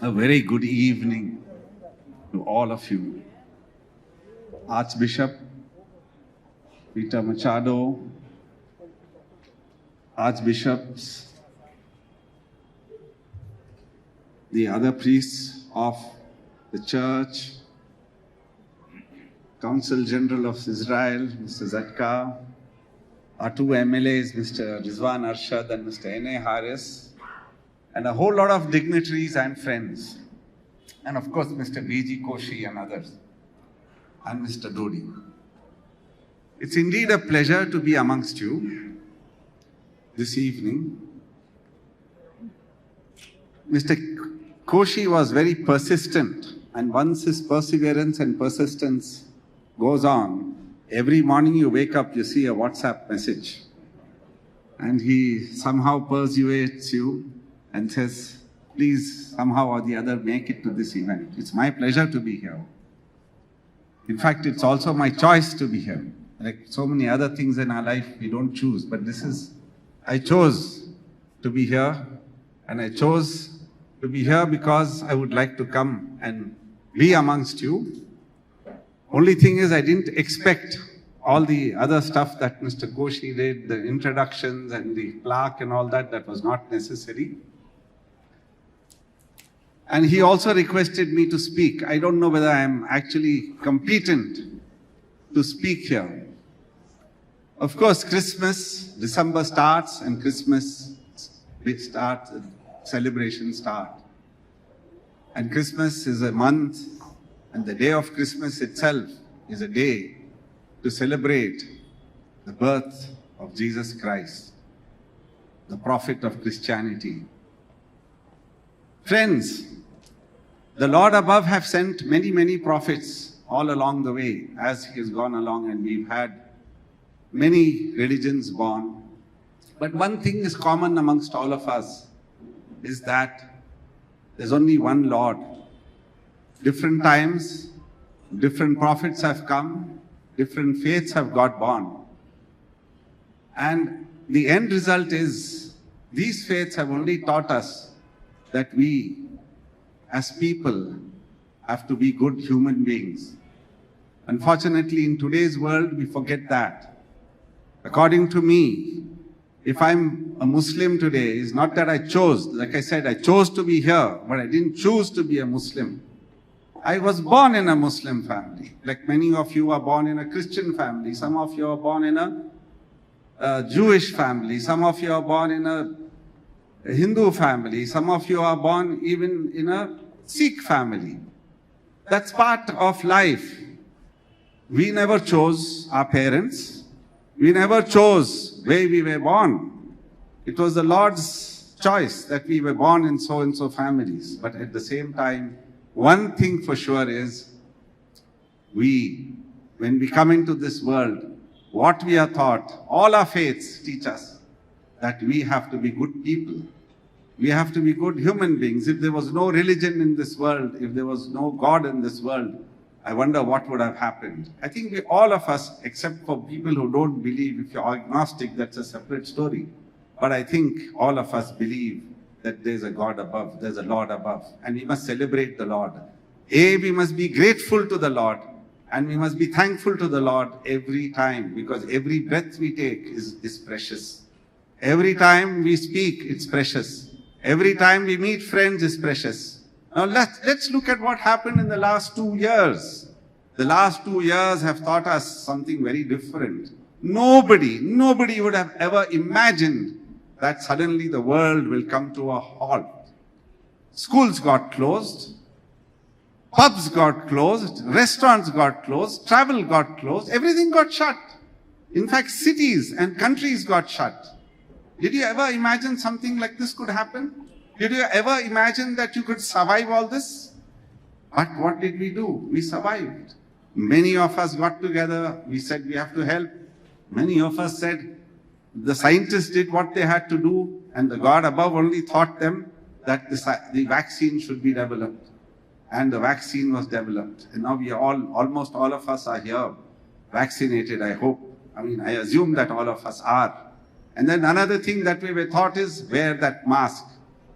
A very good evening to all of you. Archbishop Peter Machado, Archbishops, the other priests of the Church, Council General of Israel, Mr. Zatka, our two MLAs, Mr. Rizwan Arshad and Mr. N.A. Harris, and a whole lot of dignitaries and friends. And of course, Mr. B.G. Koshi and others, and Mr. Dodi. It's indeed a pleasure to be amongst you this evening. Mr. Koshi was very persistent, and once his perseverance and persistence goes on, every morning you wake up, you see a WhatsApp message, and he somehow persuades you and says, please, somehow or the other, make it to this event. It's my pleasure to be here. In fact, it's also my choice to be here. Like so many other things in our life, we don't choose. But I chose to be here. And I chose to be here because I would like to come and be amongst you. Only thing is, I didn't expect all the other stuff that Mr. Koshi did, the introductions and the plaque and all that. That was not necessary. And he also requested me to speak. I don't know whether I am actually competent to speak here. Of course, December starts, and Christmas starts, celebrations start. And Christmas is a month, and the day of Christmas itself is a day to celebrate the birth of Jesus Christ, the prophet of Christianity. Friends, the Lord above have sent many, many prophets all along the way as he has gone along, and we've had many religions born. But one thing is common amongst all of us is that there's only one Lord. Different times, different prophets have come, different faiths have got born. And the end result is these faiths have only taught us that we, as people, have to be good human beings. Unfortunately, in today's world, we forget that. According to me, if I'm a Muslim today, it's not that I chose. Like I said, I chose to be here, but I didn't choose to be a Muslim. I was born in a Muslim family. Like many of you are born in a Christian family. Some of you are born in a Jewish family. Some of you are born in a Hindu family. Some of you are born even in a Sikh family. That's part of life. We never chose our parents. We never chose where we were born. It was the Lord's choice that we were born in so-and-so families. But at the same time, one thing for sure is, when we come into this world, what we are taught, all our faiths teach us that we have to be good people. We have to be good human beings. If there was no religion in this world, if there was no God in this world, I wonder what would have happened. I think all of us, except for people who don't believe, if you're agnostic, that's a separate story. But I think all of us believe that there's a God above, there's a Lord above, and we must celebrate the Lord. We must be grateful to the Lord, and we must be thankful to the Lord every time, because every breath we take is precious. Every time we speak, it's precious. Every time we meet friends is precious. Now let's look at what happened in the last 2 years. The last 2 years have taught us something very different. Nobody would have ever imagined that suddenly the world will come to a halt. Schools got closed, pubs got closed, restaurants got closed, travel got closed, everything got shut. In fact, cities and countries got shut. Did you ever imagine something like this could happen? Did you ever imagine that you could survive all this? But what did we do? We survived. Many of us got together. We said we have to help. Many of us said the scientists did what they had to do, and the God above only taught them that the vaccine should be developed. And the vaccine was developed. And now almost all of us are here, vaccinated, I hope. I assume that all of us are. And then another thing that we were taught is wear that mask.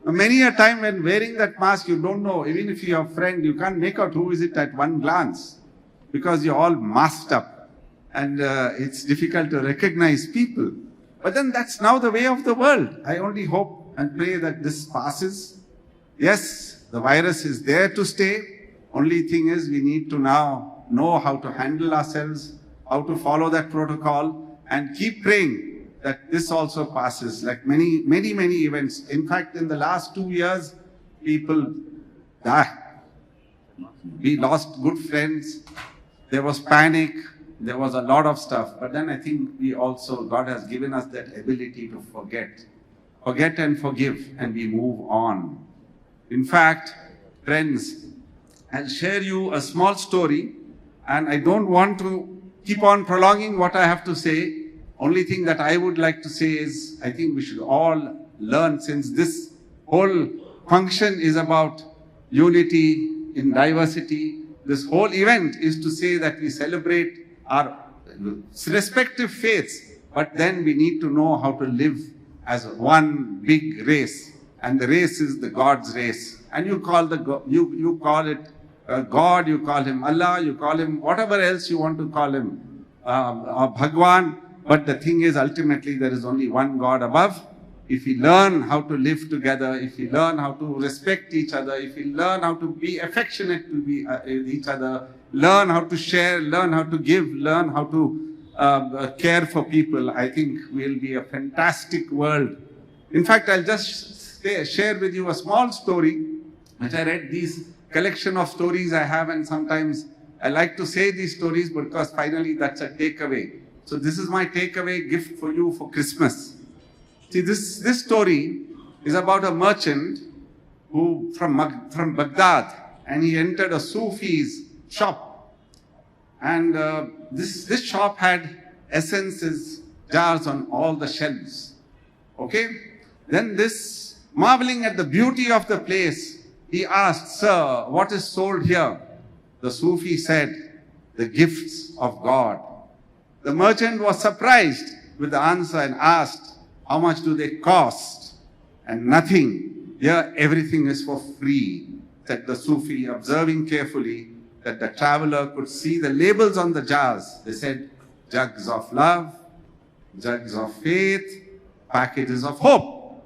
Many a time when wearing that mask, you don't know, even if you're a friend, you can't make out who is it at one glance because you're all masked up and it's difficult to recognize people. But then that's now the way of the world. I only hope and pray that this passes. Yes, the virus is there to stay. Only thing is we need to now know how to handle ourselves, how to follow that protocol and keep praying that this also passes, like many events. In fact, in the last 2 years, people died. We lost good friends. There was panic. There was a lot of stuff. But then I think God has given us that ability to forget and forgive, and we move on. In fact, friends, I'll share you a small story, and I don't want to keep on prolonging what I have to say. Only thing that I would like to say is, I think we should all learn, since this whole function is about unity in diversity. This whole event is to say that we celebrate our respective faiths, but then we need to know how to live as one big race. And the race is the God's race. And you call you call it God, you call him Allah, you call him whatever else you want to call him, Bhagwan. But the thing is, ultimately, there is only one God above. If we learn how to live together, if we learn how to respect each other, if we learn how to be affectionate to each other, learn how to share, learn how to give, learn how to care for people, I think we'll be a fantastic world. In fact, I'll just share with you a small story, which I read, these collection of stories I have, and sometimes I like to say these stories because finally that's a takeaway. So this is my takeaway gift for you for Christmas. See, this story is about a merchant who from Baghdad, and he entered a Sufi's shop. And this shop had essences, jars on all the shelves. Okay? Then this, marveling at the beauty of the place, he asked, "Sir, what is sold here?" The Sufi said, "The gifts of God." The merchant was surprised with the answer and asked, "How much do they cost?" "And nothing. Here everything is for free," said the Sufi, observing carefully that the traveler could see the labels on the jars. They said, "Jugs of love, jugs of faith, packages of hope."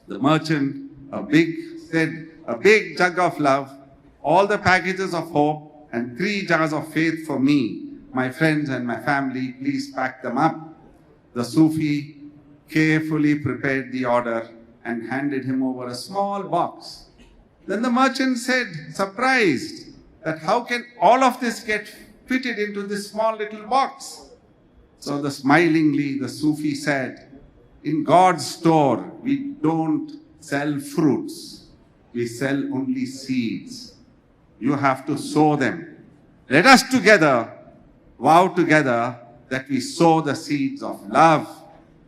The merchant, a big jug of love, all the packages of hope, and 3 jars of faith for me, my friends and my family, please pack them up. The Sufi carefully prepared the order and handed him over a small box. Then the merchant said, surprised, that how can all of this get fitted into this small little box? So smilingly, the Sufi said, "In God's store, we don't sell fruits. We sell only seeds. You have to sow them. Let us together vow together that we sow the seeds of love,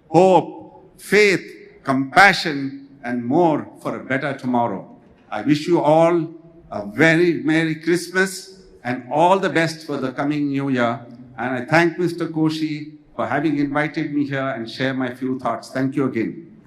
hope, faith, compassion, and more for a better tomorrow." I wish you all a very Merry Christmas and all the best for the coming New Year. And I thank Mr. Koshi for having invited me here and share my few thoughts. Thank you again.